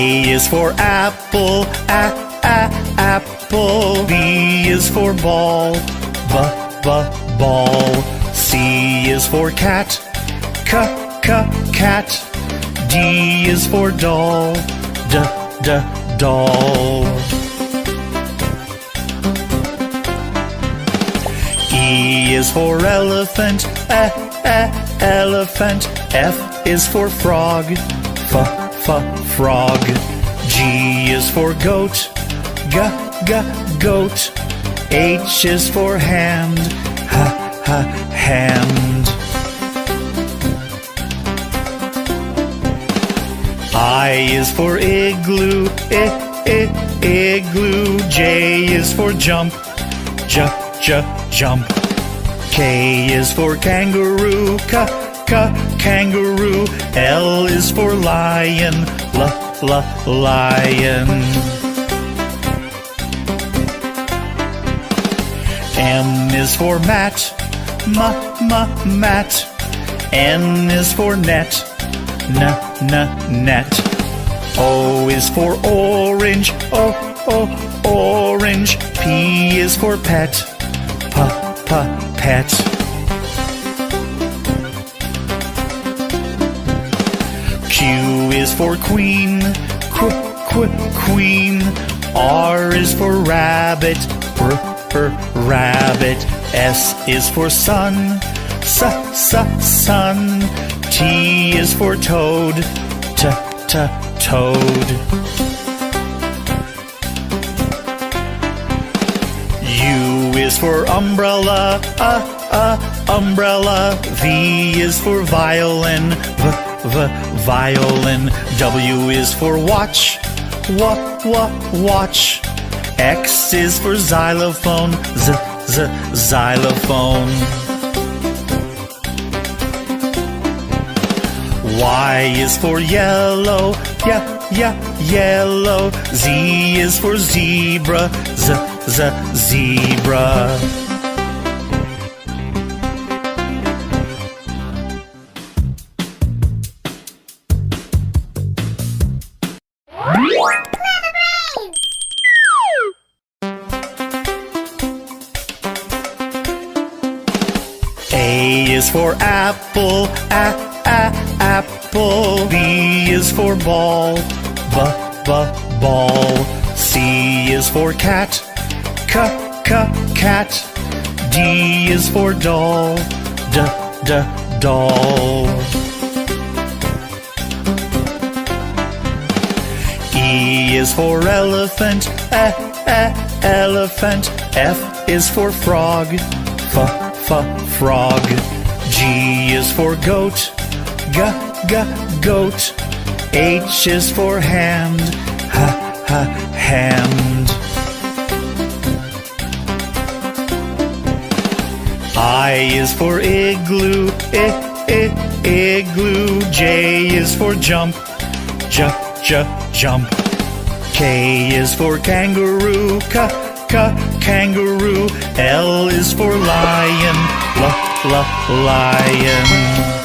A is for apple, apple. B is for ball, ball. C is for cat, cat. D is for doll, doll. E is for elephant, elephant. F is for frog, frog. G is for goat, goat. H is for hand, hand. I is for igloo, igloo. J is for jump, jump. K is for kangaroo, kangaroo. L is for lion, lion. M is for mat, mat. N is for net, net. O is for orange, orange. P is for pet, pet. Q is for queen, queen. R is for rabbit, rabbit. S is for sun, sun. T is for toad, toad. U is for umbrella, umbrella. V is for violin, violin. W is for watch, watch. X is for xylophone, xylophone. Y is for yellow, yellow. Z is for zebra, zebra. A is for apple, apple. B is for ball, ball. C is for cat, cat. D is for doll, doll. E is for elephant, elephant. F is for frog, frog. G is for goat, goat. H is for hand, hand. I is for igloo, igloo. J is for jump, jump. K is for kangaroo, kangaroo. L is for lion, lion.